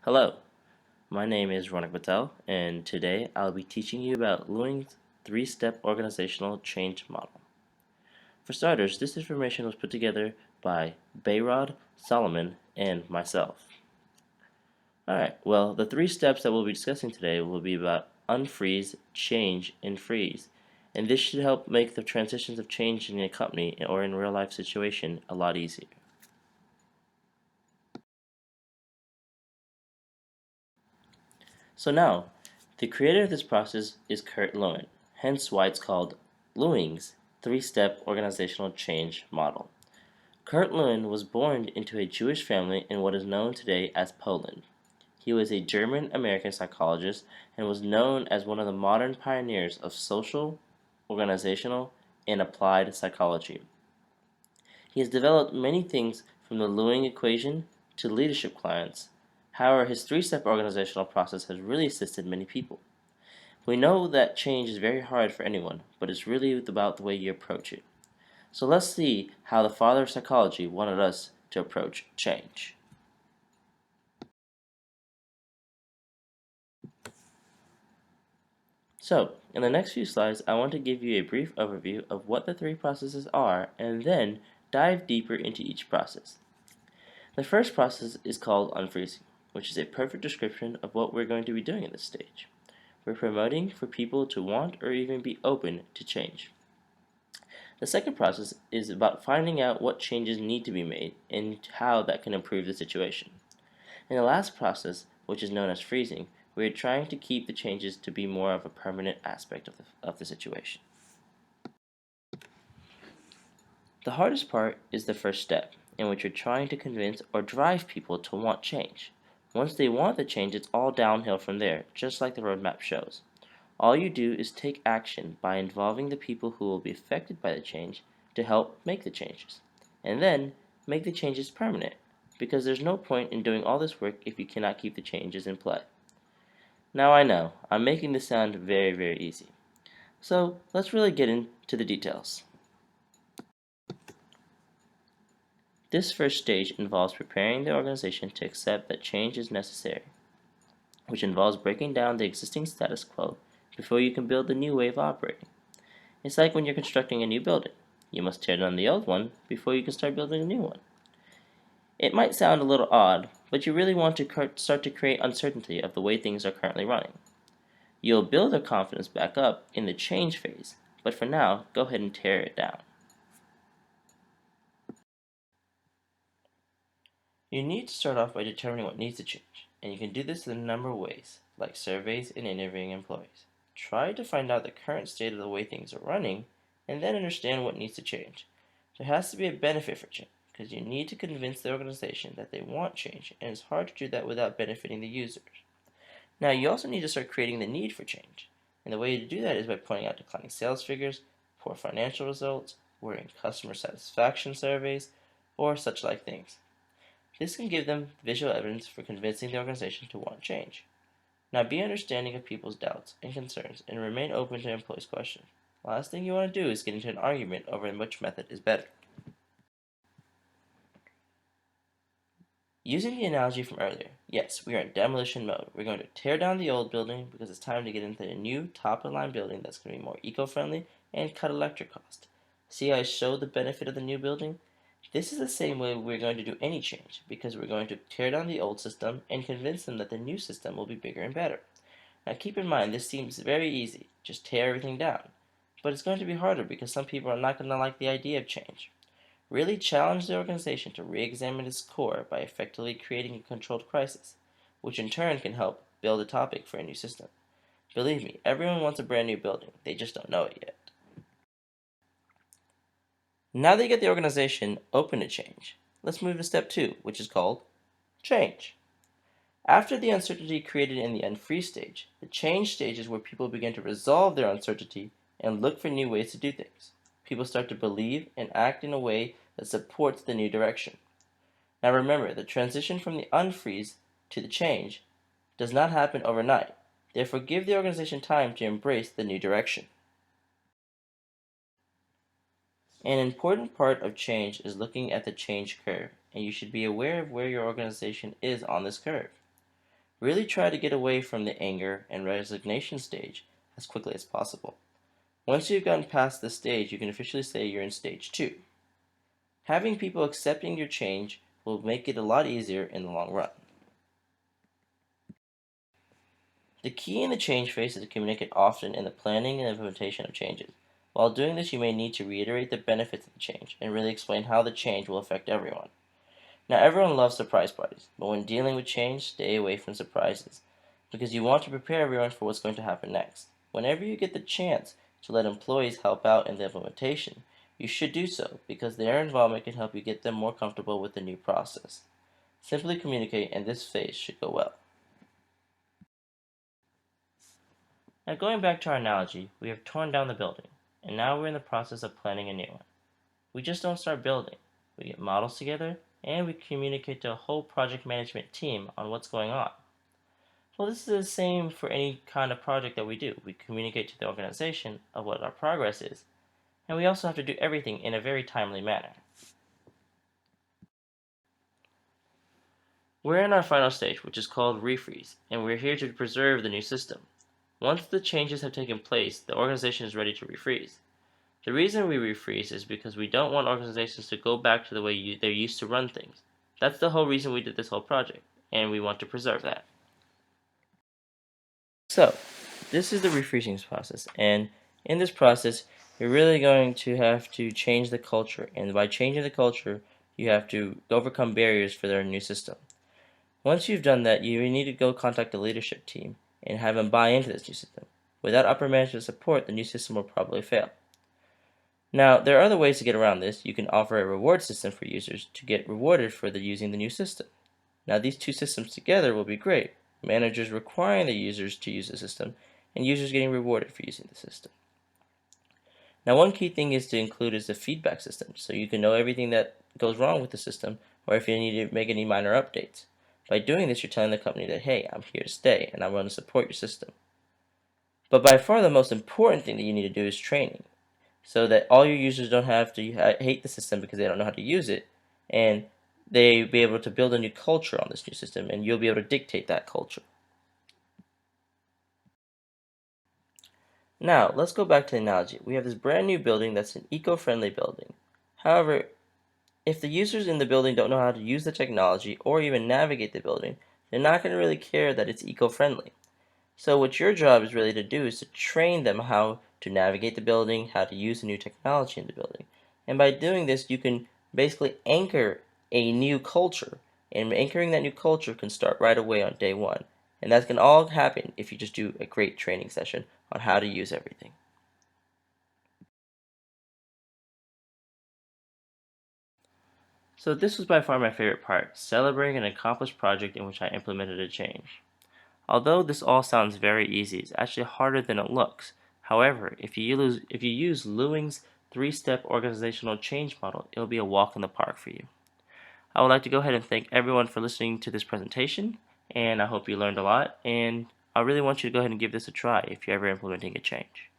Hello, my name is Ronak Patel, and today I'll be teaching you about Lewin's three-step organizational change model. For starters, this information was put together by Bayrod, Solomon, and myself. Alright, well, the three steps that we'll be discussing today will be about unfreeze, change, and freeze, and this should help make the transitions of change in a company or in a real-life situation a lot easier. So now, the creator of this process is Kurt Lewin, hence why it's called Lewin's three-step organizational change model. Kurt Lewin was born into a Jewish family in what is known today as Poland. He was a German-American psychologist and was known as one of the modern pioneers of social, organizational, and applied psychology. He has developed many things from the Lewin equation to leadership clients. However, his three-step organizational process has really assisted many people. We know that change is very hard for anyone, but it's really about the way you approach it. So let's see how the father of psychology wanted us to approach change. So, in the next few slides, I want to give you a brief overview of what the three processes are and then dive deeper into each process. The first process is called unfreezing, which is a perfect description of what we're going to be doing in this stage. We're promoting for people to want or even be open to change. The second process is about finding out what changes need to be made and how that can improve the situation. In the last process, which is known as freezing, we are trying to keep the changes to be more of a permanent aspect of the situation. The hardest part is the first step, in which you're trying to convince or drive people to want change. Once they want the change, it's all downhill from there, just like the roadmap shows. All you do is take action by involving the people who will be affected by the change to help make the changes, and then make the changes permanent, because there's no point in doing all this work if you cannot keep the changes in play. Now I know, I'm making this sound very, very easy. So let's really get into the details. This first stage involves preparing the organization to accept that change is necessary, which involves breaking down the existing status quo before you can build the new way of operating. It's like when you're constructing a new building. You must tear down the old one before you can start building a new one. It might sound a little odd, but you really want to start to create uncertainty of the way things are currently running. You'll build their confidence back up in the change phase, but for now, go ahead and tear it down. You need to start off by determining what needs to change, and you can do this in a number of ways, like surveys and interviewing employees. Try to find out the current state of the way things are running, and then understand what needs to change. There has to be a benefit for change, because you need to convince the organization that they want change, and it's hard to do that without benefiting the users. Now, you also need to start creating the need for change, and the way to do that is by pointing out declining sales figures, poor financial results, worrying customer satisfaction surveys, or such like things. This can give them visual evidence for convincing the organization to want change. Now be understanding of people's doubts and concerns and remain open to employees' questions. The last thing you want to do is get into an argument over which method is better. Using the analogy from earlier, yes, we are in demolition mode. We're going to tear down the old building because it's time to get into a new top-of-the-line building that's going to be more eco-friendly and cut electric cost. See how I showed the benefit of the new building? This is the same way we're going to do any change, because we're going to tear down the old system and convince them that the new system will be bigger and better. Now keep in mind, this seems very easy, just tear everything down. But it's going to be harder because some people are not going to like the idea of change. Really challenge the organization to re-examine its core by effectively creating a controlled crisis, which in turn can help build a topic for a new system. Believe me, everyone wants a brand new building, they just don't know it yet. Now that you get the organization open to change, let's move to step 2, which is called change. After the uncertainty created in the unfreeze stage, the change stage is where people begin to resolve their uncertainty and look for new ways to do things. People start to believe and act in a way that supports the new direction. Now remember, the transition from the unfreeze to the change does not happen overnight. Therefore, give the organization time to embrace the new direction. An important part of change is looking at the change curve, and you should be aware of where your organization is on this curve. Really try to get away from the anger and resignation stage as quickly as possible. Once you've gotten past this stage, you can officially say you're in stage 2. Having people accepting your change will make it a lot easier in the long run. The key in the change phase is to communicate often in the planning and implementation of changes. While doing this, you may need to reiterate the benefits of the change and really explain how the change will affect everyone. Now, everyone loves surprise parties, but when dealing with change, stay away from surprises because you want to prepare everyone for what's going to happen next. Whenever you get the chance to let employees help out in the implementation, you should do so because their involvement can help you get them more comfortable with the new process. Simply communicate, and this phase should go well. Now, going back to our analogy, we have torn down the building, and now we're in the process of planning a new one. We just don't start building. We get models together, and we communicate to a whole project management team on what's going on. Well, this is the same for any kind of project that we do. We communicate to the organization of what our progress is, and we also have to do everything in a very timely manner. We're in our final stage, which is called refreeze, and we're here to preserve the new system. Once the changes have taken place, the organization is ready to refreeze. The reason we refreeze is because we don't want organizations to go back to the way they're used to run things. That's the whole reason we did this whole project, and we want to preserve that. So, this is the refreezing process, and in this process, you're really going to have to change the culture, and by changing the culture, you have to overcome barriers for their new system. Once you've done that, you need to go contact the leadership team and have them buy into this new system. Without upper management support, the new system will probably fail. Now, there are other ways to get around this. You can offer a reward system for users to get rewarded for using the new system. Now, these two systems together will be great. Managers requiring the users to use the system, and users getting rewarded for using the system. Now, one key thing is to include is the feedback system, so you can know everything that goes wrong with the system, or if you need to make any minor updates. By doing this, you're telling the company that, hey, I'm here to stay, and I'm going to support your system. But by far the most important thing that you need to do is training, so that all your users don't have to hate the system because they don't know how to use it, and they be able to build a new culture on this new system, and you'll be able to dictate that culture. Now, let's go back to the analogy. We have this brand new building that's an eco-friendly building. However, if the users in the building don't know how to use the technology or even navigate the building, they're not going to really care that it's eco-friendly. So what your job is really to do is to train them how to navigate the building, how to use the new technology in the building. And by doing this, you can basically anchor a new culture. And anchoring that new culture can start right away on day one. And that can all happen if you just do a great training session on how to use everything. So this was by far my favorite part, celebrating an accomplished project in which I implemented a change. Although this all sounds very easy, it's actually harder than it looks. However, if you use Lewin's 3-step organizational change model, it'll be a walk in the park for you. I would like to go ahead and thank everyone for listening to this presentation, and I hope you learned a lot, and I really want you to go ahead and give this a try if you're ever implementing a change.